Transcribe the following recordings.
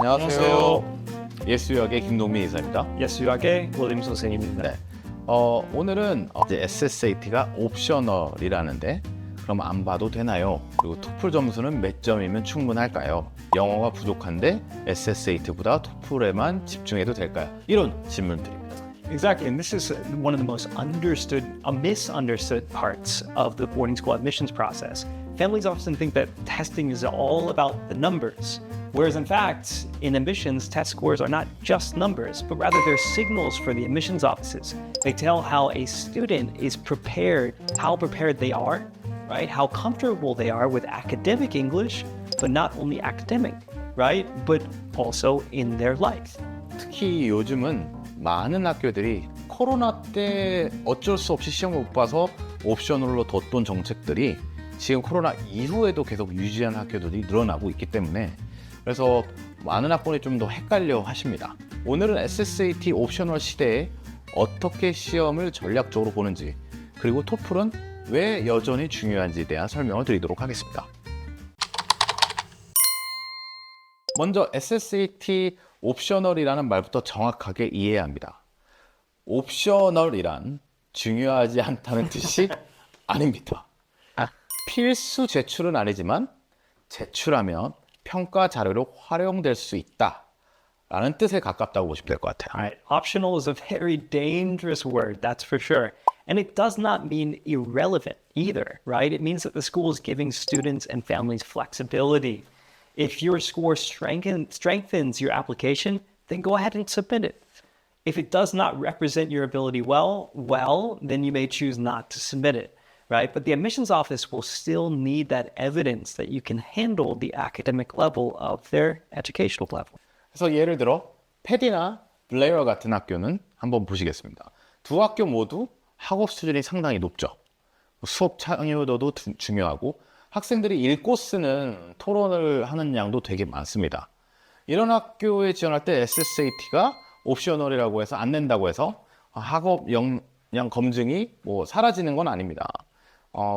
안녕하세요. 예스유학의 김동민 이사입니다. 예스유학의 보딩스쿨 선생님입니다. 네. 오늘은 이제 SSAT가 옵셔널이라는데 그럼 안 봐도 되나요? 그리고 토플 점수는 몇 점이면 충분할까요? 영어가 부족한데 SSAT보다 토플에만 집중해도 될까요? 이런 질문 드립니다. Exactly, and this is one of the most misunderstood parts of the boarding school admissions process. Families often think that testing is all about the numbers, whereas in fact, in admissions, test scores are not just numbers, but rather they're signals for the admissions offices. They tell how a student is prepared, how prepared they are, right? How comfortable they are with academic English, but not only academic, right? But also in their life. 특히 요즘은 많은 학교들이 코로나 때 어쩔 수 없이 시험을 못 봐서 옵셔널로 뒀던 정책들이 지금 코로나 이후에도 계속 유지한 학교들이 늘어나고 있기 때문에 그래서 많은 학부모님이 좀 더 헷갈려 하십니다. 오늘은 SSAT 옵셔널 시대에 어떻게 시험을 전략적으로 보는지 그리고 토플은 왜 여전히 중요한지에 대한 설명을 드리도록 하겠습니다. 먼저 SSAT 옵셔널이라는 말부터 정확하게 이해해야 합니다. 옵셔널이란 중요하지 않다는 뜻이 아닙니다. 필수 제출은 아니지만 제출하면 평가 자료로 활용될 수 있다라는 뜻에 가깝다고 보시면 될 것 같아요. All right, optional is a very dangerous word, that's for sure. And it does not mean irrelevant either, right? It means that the school is giving students and families flexibility. If your score strengthens your application, then go ahead and submit it. If it does not represent your ability well, then you may choose not to submit it, right? But the admissions office will still need that evidence that you can handle the academic level of their educational level. 그래서 예를 들어 패디나 블레이어 같은 학교는 한번 보시겠습니다. 두 학교 모두 학업 수준이 상당히 높죠. 수업 참여도도 중요하고 학생들이 읽고 쓰는 토론을 하는 양도 되게 많습니다. 이런 학교에 지원할 때 SSAT가 옵셔널이라고 해서 안 낸다고 해서 학업 역량 검증이 뭐 사라지는 건 아닙니다.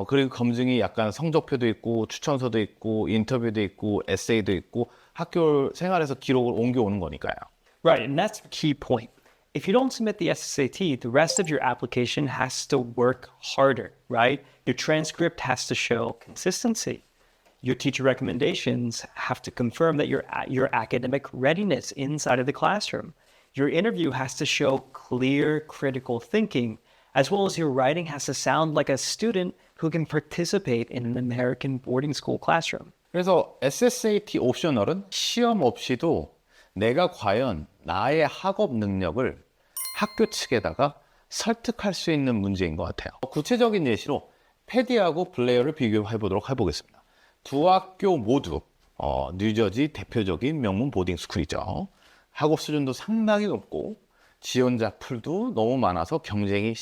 그리고 검증이 약간 성적표도 있고 추천서도 있고 인터뷰도 있고 에세이도 있고 학교 생활에서 기록을 옮겨오는 거니까요. Right, and that's the key point. If you don't submit the SSAT, the rest of your application has to work harder, right? Your transcript has to show consistency. Your teacher recommendations have to confirm that your academic readiness inside of the classroom. Your interview has to show clear critical thinking, as well as your writing has to sound like a student who can participate in an American boarding school classroom. 그래서 SSAT 옵셔널은 시험 없이도 내가 과연 나의 학업 능력을 학교 측에다가 설득할 수 있는 문제인 것 같아요. 구체적인 예시로 패디하고 블레이어를 비교해 보도록 해보겠습니다. 두 학교 모두 뉴저지 대표적인 명문 보딩스쿨이죠. 학업 수준도 상당히 높고 지원자 풀도 너무 많아서 경쟁이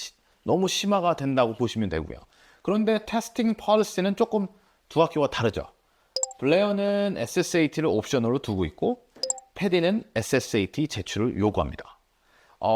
너무 심화가 된다고 보시면 되고요. 그런데 테스팅 폴리시는 조금 두 학교가 다르죠. 블레이어는 SSAT를 옵셔널로 두고 있고 패디는 SSAT 제출을 요구합니다.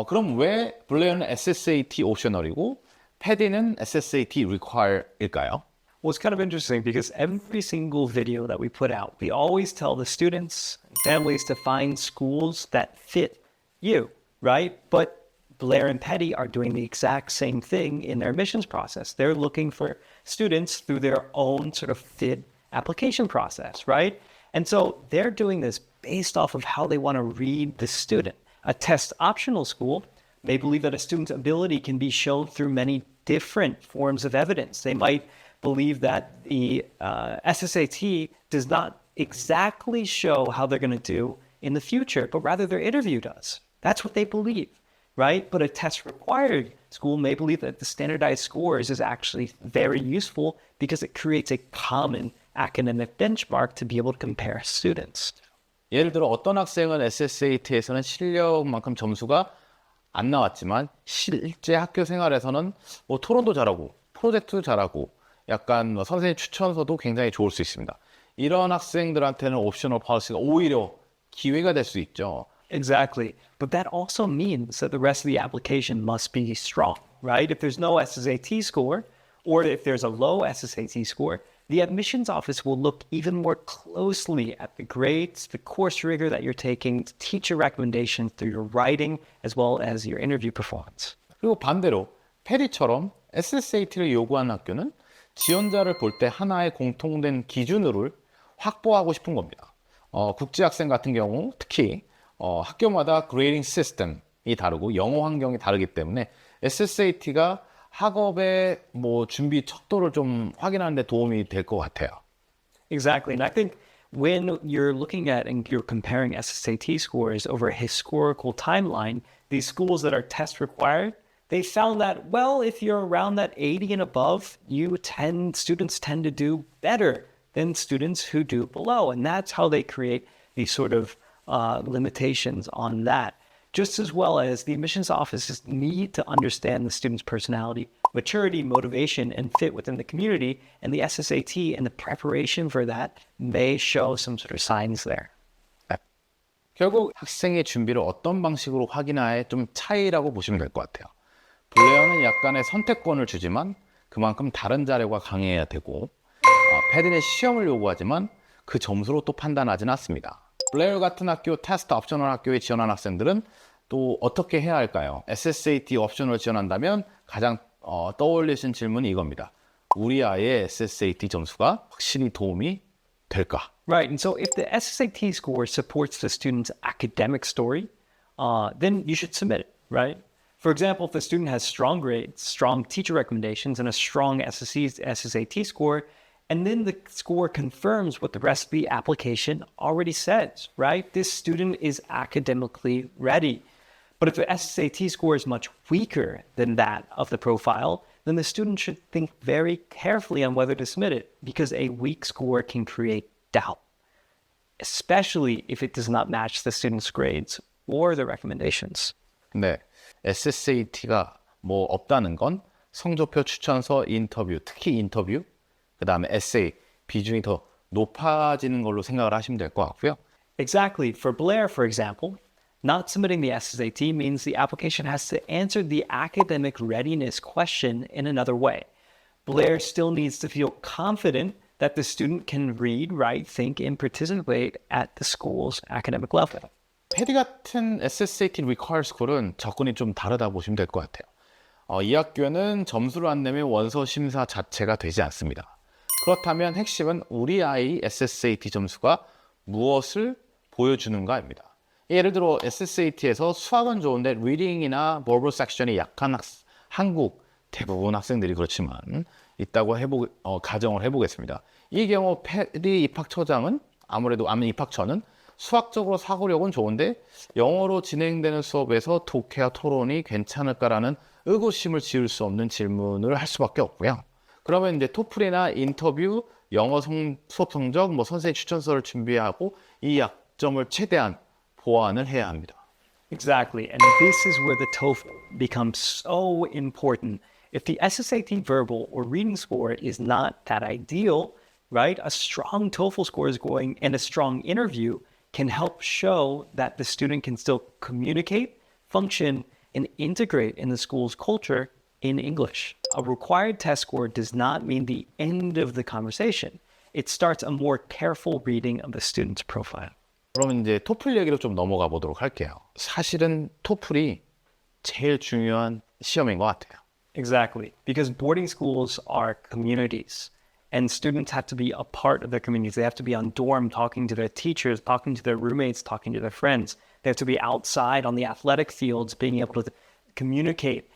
그럼 왜 블레이어는 SSAT 옵셔널이고 패디는 SSAT require일까요? Well, it's kind of interesting because every single video that we put out, we always tell the students and families to find schools that fit you, right? But Blair and Petty are doing the exact same thing in their admissions process. They're looking for students through their own sort of fit application process, right? And so they're doing this based off of how they want to read the student. A test optional school may believe that a student's ability can be shown through many different forms of evidence. They might believe that the SSAT does not exactly show how they're going to do in the future, but rather their interview does. That's what they believe, right? But a test required school may believe that the standardized scores is actually very useful because it creates a common academic benchmark to be able to compare students. 예를 들어 어떤 학생은 SSAT에서는 실력만큼 점수가 안 나왔지만 실제 학교 생활에서는 뭐 토론도 잘하고 프로젝트도 잘하고 약간 선생님 추천서도 굉장히 좋을 수 있습니다. 이런 학생들한테는 옵셔널 폴리시가 오히려 기회가 될 수 있죠. Exactly. But that also means that the rest of the application must be strong, right? If there's no SSAT score, or if there's a low SSAT score, the admissions office will look even more closely at the grades, the course rigor that you're taking, teacher recommendations through your writing, as well as your interview performance. 그리고 반대로 페리처럼 SSAT를 요구하는 학교는 지원자를 볼 때 하나의 공통된 기준을 확보하고 싶은 겁니다. 국제학생 같은 경우 특히 학교마다 그레이딩 시스템이 다르고 영어 환경이 다르기 때문에 SSAT가 학업의 준비 척도를 좀 확인하는 데 도움이 될 것 같아요. Exactly. And I think when you're looking at and you're comparing SSAT scores over a historical timeline, these schools that are test required, they found that, well, if you're around that 80 and above, students tend to do better than students who do below. And that's how they create these sort of limitations on that. Just as well as the admissions offices need to understand the student's personality, maturity, motivation, and fit within the community. And the SSAT and the preparation for that may show some sort of signs there. 결국 학생의 준비를 어떤 방식으로 확인하에 좀 차이라고 보시면 될 것 같아요. 블레어는 약간의 선택권을 주지만 그만큼 다른 자료가 강해야 되고 패드는 시험을 요구하지만 그 점수로 또 판단하지는 않습니다. 블레어 같은 학교, 테스트 옵셔널 학교에 지원한 학생들은 또 어떻게 해야 할까요? SSAT 옵셔널을 지원한다면 가장 떠올리신 질문이 이겁니다. 우리 아이의 SSAT 점수가 확실히 도움이 될까? Right, and so if the SSAT score supports the student's academic story, then you should submit it, right? For example, if the student has strong grades, strong teacher recommendations, and a strong SSAT score, and then the score confirms what the rest of the application already says, right? This student is academically ready. But if the SSAT score is much weaker than that of the profile, then the student should think very carefully on whether to submit it, because a weak score can create doubt, especially if it does not match the student's grades or the recommendations. 네, SSAT가 없다는 건 성적표, 추천서, 인터뷰, 특히 인터뷰, 그 다음에 에세이 비중이 더 높아지는 걸로 생각을 하시면 될 것 같고요. Exactly. For Blair, for example, not submitting the SSAT means the application has to answer the academic readiness question in another way. Blair still needs to feel confident that the student can read, write, think, and participate at the school's academic level. 패디 같은 SSAT Require School은 접근이 좀 다르다 보시면 될 것 같아요. 이 학교는 점수를 안 내면 원서 심사 자체가 되지 않습니다. 그렇다면 핵심은 우리 아이 SSAT 점수가 무엇을 보여주는가입니다. 예를 들어 SSAT에서 수학은 좋은데 리딩이나 버벌 섹션이 약한 한국 대부분 학생들이 그렇지만 있다고 가정을 해보겠습니다. 이 경우 패디 입학처장은 아무래도 입학처는 수학적으로 사고력은 좋은데 영어로 진행되는 수업에서 독해와 토론이 괜찮을까라는 의구심을 지울 수 없는 질문을 할 수밖에 없고요. 그러면 이제 토플이나 인터뷰, 영어 수업 성적, 선생님 추천서를 준비하고 이 약점을 최대한 보완을 해야 합니다. Exactly, and this is where the TOEFL becomes so important. If the SSAT verbal or reading score is not that ideal, right? A strong TOEFL score is going, and a strong interview can help show that the student can still communicate, function, and integrate in the school's culture in English. A required test score does not mean the end of the conversation. It starts a more careful reading of the student's profile. 그러면 이제 토플 얘기로 좀 넘어가 보도록 할게요. 사실은 토플이 제일 중요한 시험인 것 같아요. Exactly, because boarding schools are communities. And students have to be a part of their communities. They have to be on dorm talking to their teachers, talking to their roommates, talking to their friends. They have to be outside on the athletic fields, being able to communicate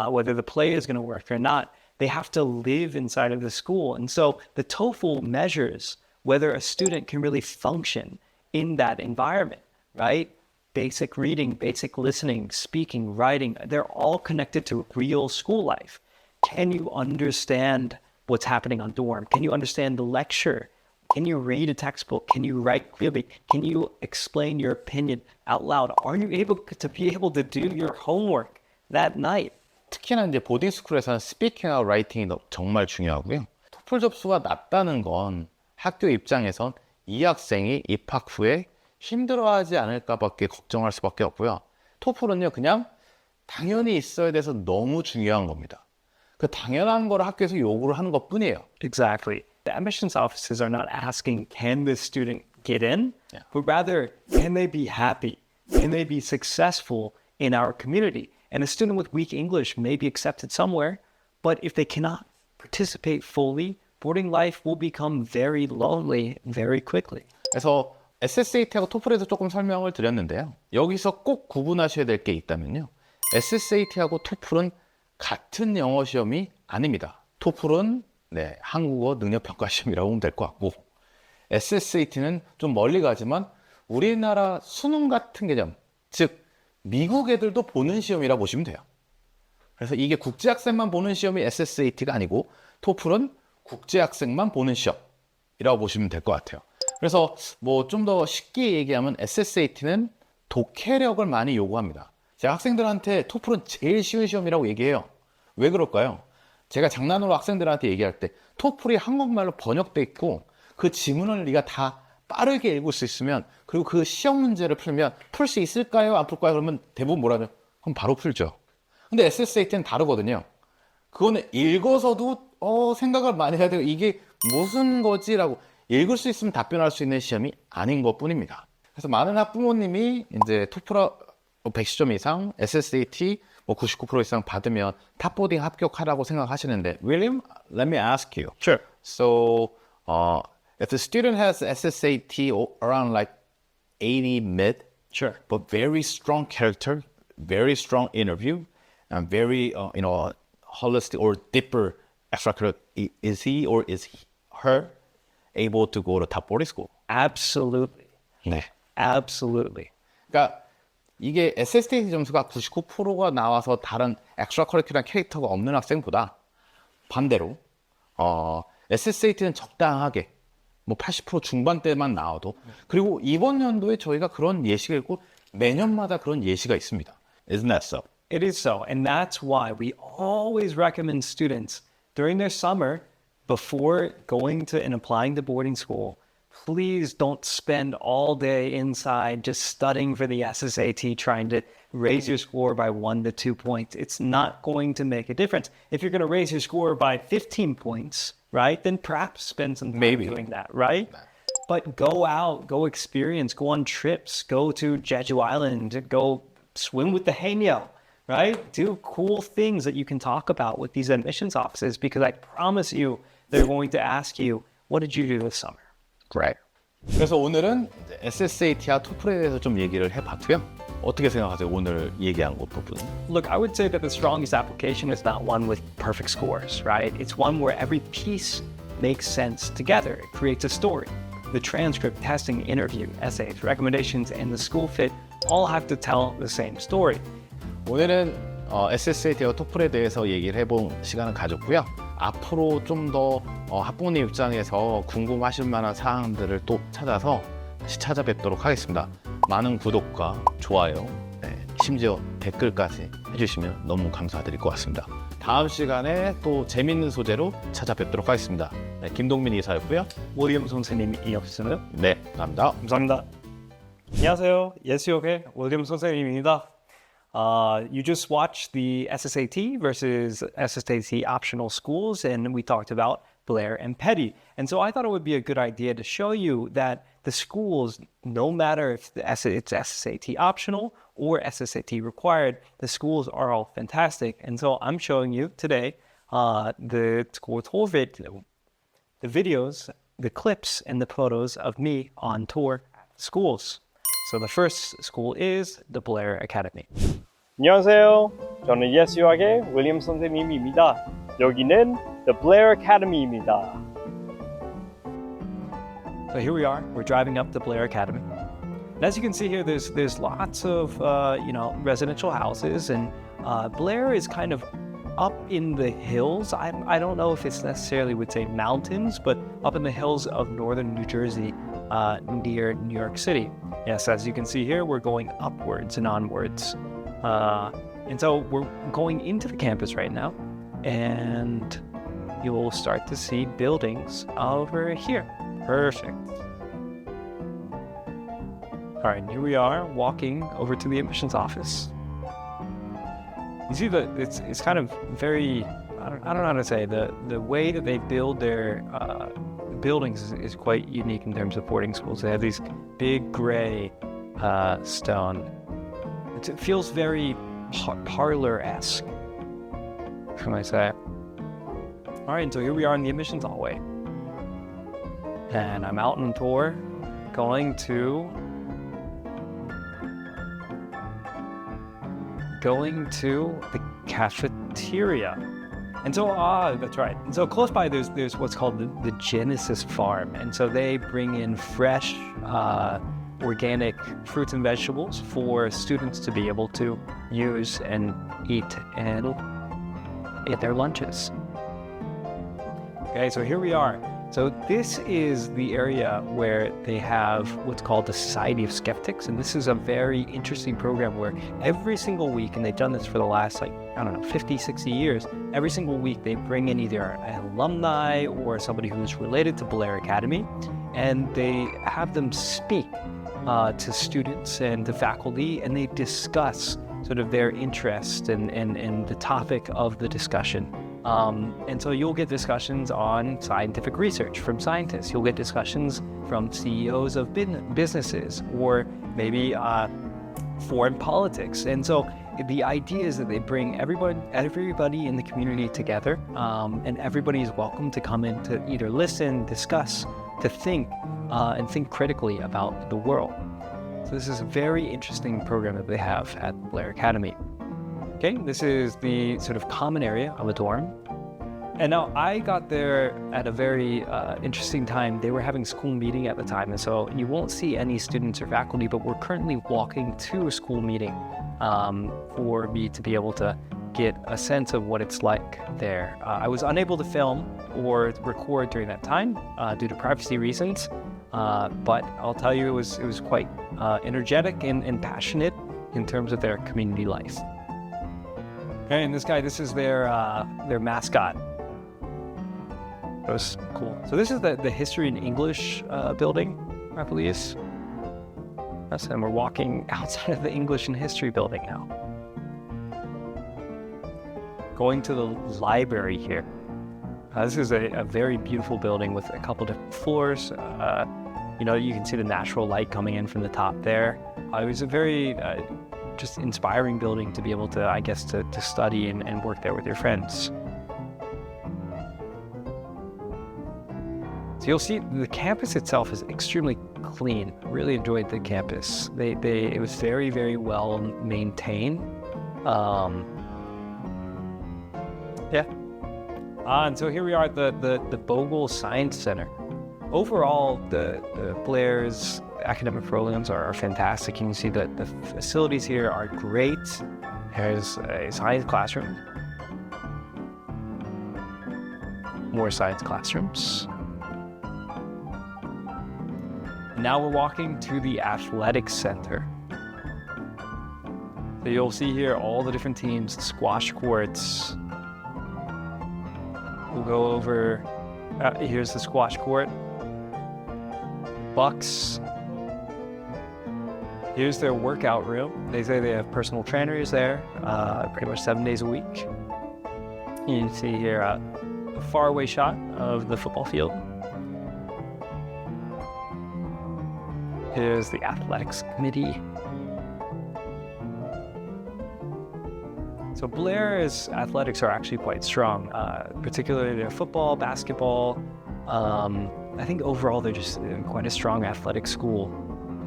whether the play is going to work or not. They have to live inside of the school. And so the TOEFL measures whether a student can really function in that environment, right? Basic reading, basic listening, speaking, writing, they're all connected to real school life. Can you understand what's happening on dorm? Can you understand the lecture? Can you read a textbook? Can you write clearly? Can you explain your opinion out loud? Are you able to do your homework that night? 특히나 이제 보딩스쿨에서는 스피킹하고 라이팅이 정말 중요하고요. 토플 접수가 낮다는 건 학교 입장에선 이 학생이 입학 후에 힘들어하지 않을까밖에 걱정할 수밖에 없고요. 토플은요 그냥 당연히 있어야 돼서 너무 중요한 겁니다. 그 당연한 걸 학교에서 요구를 하는 것뿐이에요. Exactly. The admissions offices are not asking, can this student get in? But rather, can they be happy? Can they be successful in our community? And a student with weak English may be accepted somewhere, but if they cannot participate fully, boarding life will become very lonely very quickly. 그래서 SSAT하고 토플에서 조금 설명을 드렸는데요. 여기서 꼭 구분하셔야 될 게 있다면요. SSAT하고 토플은 같은 영어 시험이 아닙니다. 토플은 한국어 능력 평가 시험이라고 보면 될 것 같고, SSAT는 좀 멀리 가지만 우리나라 수능 같은 개념, 즉 미국 애들도 보는 시험이라 보시면 돼요. 그래서 이게 국제학생만 보는 시험이 SSAT가 아니고 토플은 국제학생만 보는 시험이라고 보시면 될 것 같아요. 그래서 뭐 좀 더 쉽게 얘기하면 SSAT는 독해력을 많이 요구합니다. 제가 학생들한테 토플은 제일 쉬운 시험이라고 얘기해요. 왜 그럴까요? 제가 장난으로 학생들한테 얘기할 때 토플이 한국말로 번역돼 있고 그 지문을 네가 다 빠르게 읽을 수 있으면, 그리고 그 시험 문제를 풀면 풀 수 있을까요? 안 풀까요? 그러면 대부분 뭐라면 그럼 바로 풀죠. 근데 SSAT는 다르거든요. 그거는 읽어서도 생각을 많이 해야 되고 이게 무슨 거지라고 읽을 수 있으면 답변할 수 있는 시험이 아닌 것 뿐입니다. 그래서 많은 학부모님이 이제 토플 110점 이상, SSAT 99% 이상 받으면 탑보딩 합격하라고 생각하시는데, William, let me ask you. Sure. So, if the student has SSAT around like 80 mid, Sure. but very strong character, very strong interview, and very holistic or deeper extracurricular, is he or is her able to go to top boarding school? Absolutely. 네. Absolutely. 그러니까 이게 SSAT 점수가 99%가 나와서 다른 엑스트라커리큘러 캐릭터가 없는 학생보다 반대로 SSAT는 적당하게 80% 중반대만 나와도, 그리고 이번 연도에 저희가 그런 예시가 있고 매년마다 그런 예시가 있습니다. Isn't that so? It is so. And that's why we always recommend students during their summer, before going to and applying to boarding school, please don't spend all day inside just studying for the SSAT, trying to raise your score by 1 to 2 points. It's not going to make a difference. If you're going to raise your score by 15 points, right, then perhaps spend some time doing that, right? But go out, go experience, go on trips, go to Jeju Island, go swim with the haenyeo, right? Do cool things that you can talk about with these admissions offices, because I promise you, they're going to ask you, what did you do this summer? Right. 그래서 오늘은 SSAT와 토플에 대해서 좀 얘기를 해봤고요. 어떻게 생각하세요? 오늘 얘기한 것 부분. Look, I would say that the strongest application is not one with perfect scores, right? It's one where every piece makes sense together. It creates a story. The transcript, testing, interview, essays, recommendations, and the school fit all have to tell the same story. 오늘은 SSAT와 토플에 대해서 얘기를 해본 시간을 가졌고요. 앞으로 좀 더 학부모님 입장에서 궁금하실 만한 사항들을 또 찾아서 다시 찾아뵙도록 하겠습니다. 많은 구독과 좋아요, 심지어 댓글까지 해주시면 너무 감사드릴 것 같습니다. 다음 시간에 또 재밌는 소재로 찾아뵙도록 하겠습니다. 김동민 이사였고요. 윌리엄 선생님이었어요. 네, 감사합니다. 감사합니다. 안녕하세요. 예스유학의 윌리엄 선생님입니다. You just watched the SSAT versus SSAT optional schools, and we talked about Blair and Petty. And so I thought it would be a good idea to show you that the schools, no matter if it's SSAT optional or SSAT required, the schools are all fantastic. And so I'm showing you today the school Toefl, the videos, the clips, and the photos of me on tour at the schools. So the first school is the Blair Academy. 안녕하세요. 저는 예스유학의 윌리엄 선생님입니다. 여기는 The Blair Academy입니다. So here we are. We're driving up the Blair Academy. And as you can see here, there's lots of residential houses, and Blair is kind of up in the hills. I don't know if it's necessarily would say mountains, but up in the hills of northern New Jersey, near New York City. Yes, as you can see here, we're going upwards and onwards. And so we're going into the campus right now, and you will start to see buildings over here. Perfect. All right, here we are walking over to the admissions office. You see that it's kind of very I don't know how to say, the way that they build their buildings is quite unique in terms of boarding schools. They have these big gray stone. It feels very parlor-esque, can I say. All right, so here we are in the admissions hallway. And I'm out on tour, going to the cafeteria. And so, that's right. And so close by, there's what's called the Genesis Farm. And so they bring in fresh, organic fruits and vegetables for students to be able to use and eat their lunches. Okay, so here we are. So this is the area where they have what's called the Society of Skeptics. And this is a very interesting program where every single week, and they've done this for the last, 50, 60 years, every single week they bring in either an alumni or somebody who's related to Blair Academy, and they have them speak to students and to faculty, and they discuss sort of their interest and the topic of the discussion. And so you'll get discussions on scientific research from scientists. You'll get discussions from CEOs of businesses, or maybe foreign politics. And so the idea is that they bring everybody in the community together, and everybody is welcome to come in to either listen, discuss, to think, and think critically about the world. So this is a very interesting program that they have at Blair Academy. Okay, this is the sort of common area of a dorm. And now I got there at a very interesting time. They were having school meeting at the time, and so you won't see any students or faculty, but we're currently walking to a school meeting for me to be able to get a sense of what it's like there. I was unable to film or record during that time due to privacy reasons, but I'll tell you it was quite energetic and passionate in terms of their community life. Okay, and this is their mascot. That was cool. So this is the History and English building, I believe. And we're walking outside of the English and History building now. Going to the library here. This is a very beautiful building with a couple different floors. You can see the natural light coming in from the top there. It was a very just inspiring building to be able to, I guess, to study and work there with your friends. So you'll see the campus itself is extremely clean. I really enjoyed the campus. It was very, very well maintained. And so here we are at the Bogle Science Center. Overall, the Blair's academic programs are fantastic. You can see that the facilities here are great. There's a science classroom. More science classrooms. Now we're walking to the athletics center. So you'll see here all the different teams, squash courts. We'll go over, here's the squash court. Bucks. Here's their workout room. They say they have personal trainers there, pretty much 7 days a week. You can see here a faraway shot of the football field. Here's the athletics committee. So Blair's athletics are actually quite strong, particularly their football, basketball. I think overall they're just quite a strong athletic school.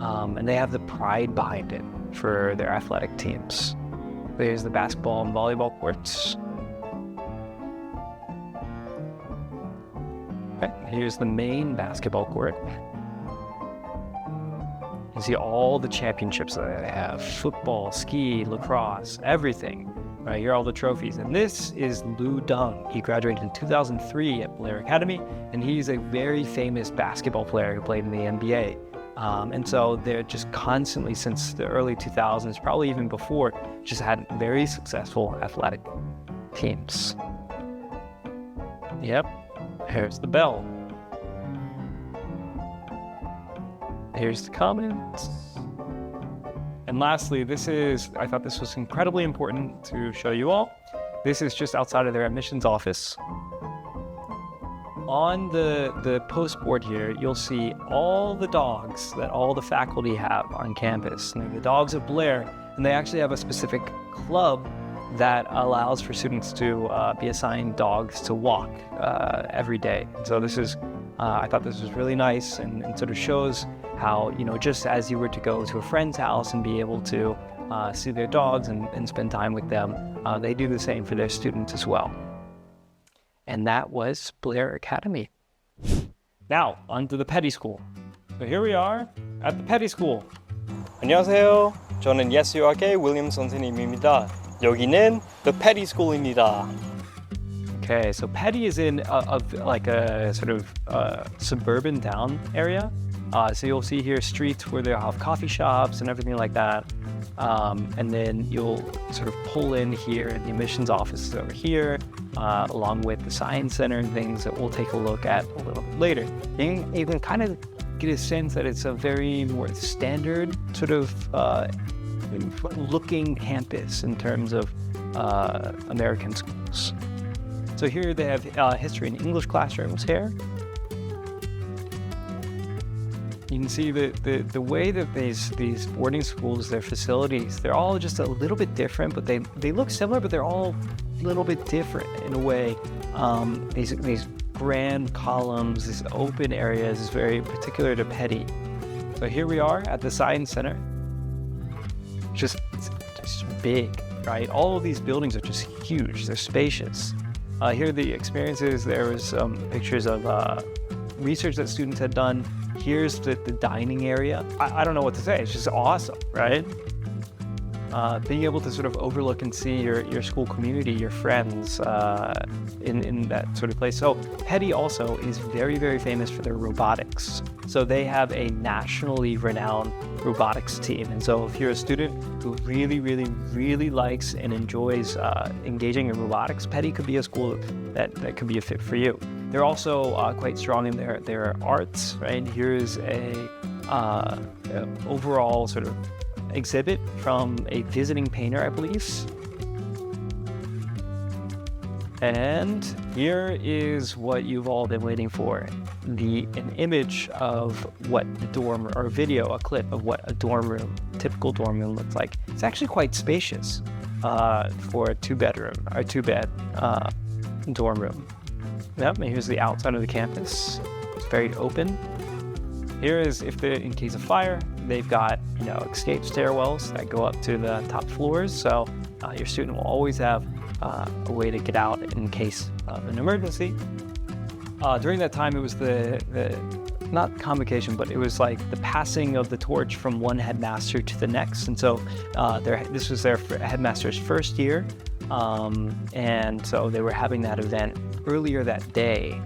And they have the pride behind it for their athletic teams. There's the basketball and volleyball courts. Okay, here's the main basketball court. You see all the championships that they have: football, ski, lacrosse, everything. Right here are all the trophies. And this is Lou Dung. He graduated in 2003 at Blair Academy, and he's a very famous basketball player who played in the NBA. And so they're just constantly, since the early 2000s, probably even before, just had very successful athletic teams. Yep, here's the bell. Here's the comments. And lastly, I thought this was incredibly important to show you all. This is just outside of their admissions office. On the postboard here, you'll see all the dogs that all the faculty have on campus. And they're the dogs of Blair, and they actually have a specific club that allows for students to be assigned dogs to walk every day. So this is, I thought this was really nice and sort of shows how, you know, just as you were to go to a friend's house and be able to see their dogs and spend time with them, they do the same for their students as well. And that was Blair Academy. Now, on to the Petty School. So here we are at the Petty School. 안녕하세요. 저는 예스유학의 윌리엄 선생님입니다. 여기는 the Petty School입니다. Okay, so Petty is in like a sort of suburban town area. So you'll see here streets where they'll have coffee shops and everything like that. And then you'll sort of pull in here, the admissions office is over here, along with the science center and things that we'll take a look at a little bit later. You can kind of get a sense that it's a very more standard sort of looking campus in terms of American schools. So here they have history and English classrooms here. You can see the way that these boarding schools, their facilities, they're all just a little bit different, but they look similar, but they're all a little bit different in a way. These grand columns, these open areas is very particular to Petty. So here we are at the Science Center. Just big, right? All of these buildings are just huge. They're spacious. Here are the experiences. There was some pictures of research that students had done. Here's the dining area. I don't know what to say. It's just awesome, right? Being able to sort of overlook and see your school community, your friends in that sort of place. So Petty also is very, very famous for their robotics. So they have a nationally renowned robotics team. And so if you're a student who really, really, really likes and enjoys engaging in robotics, Petty could be a school that could be a fit for you. They're also quite strong in their arts, right? Here's a overall sort of exhibit from a visiting painter, I believe. And here is what you've all been waiting for. An image of what the dorm, or a video, a clip of what a dorm room, typical dorm room looks like. It's actually quite spacious for a two-bed dorm room. Yep, and here's the outside of the campus. It's very open. Here is in case of fire, they've got, you know, escape stairwells that go up to the top floors. So your student will always have a way to get out in case of an emergency. During that time, it was the not convocation, but it was like the passing of the torch from one headmaster to the next. And so this was their headmaster's first year. And so they were having that event earlier that day.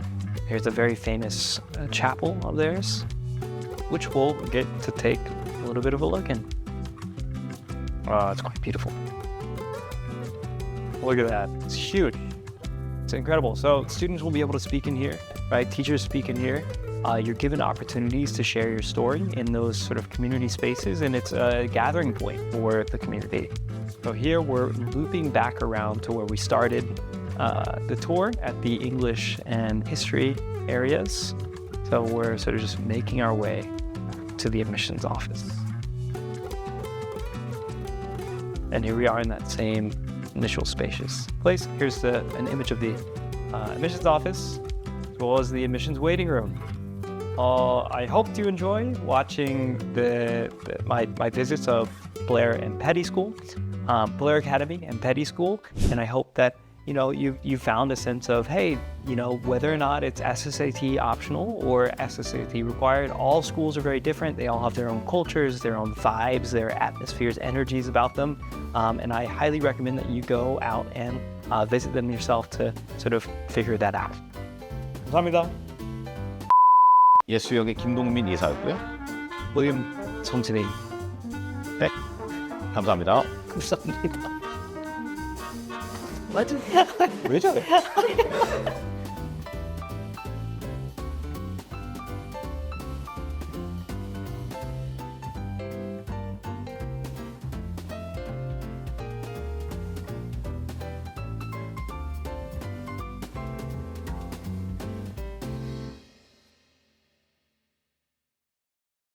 Here's a very famous chapel of theirs, which we'll get to take a little bit of a look in. It's quite beautiful. Look at that. It's huge. It's incredible. So students will be able to speak in here, right? Teachers speak in here. You're given opportunities to share your story in those sort of community spaces, and it's a gathering point for the community. So here we're looping back around to where we started the tour at the English and history areas. So we're sort of just making our way to the admissions office. And here we are in that same initial spacious place. Here's an image of the admissions office, as well as the admissions waiting room. I hope you enjoy watching my visits of Blair and Petty School, Blair Academy and Petty School, and I hope that you found a sense of, hey, whether or not it's SSAT optional or SSAT required, all schools are very different. They all have their own cultures, their own vibes, their atmospheres, energies about them, and I highly recommend that you go out and visit them yourself to sort of figure that out. 감사합니다. 예스유학의 김동민 이사였고요. 윌리엄 선생님. 네, 감사합니다. 감사합니다. 왜 저래?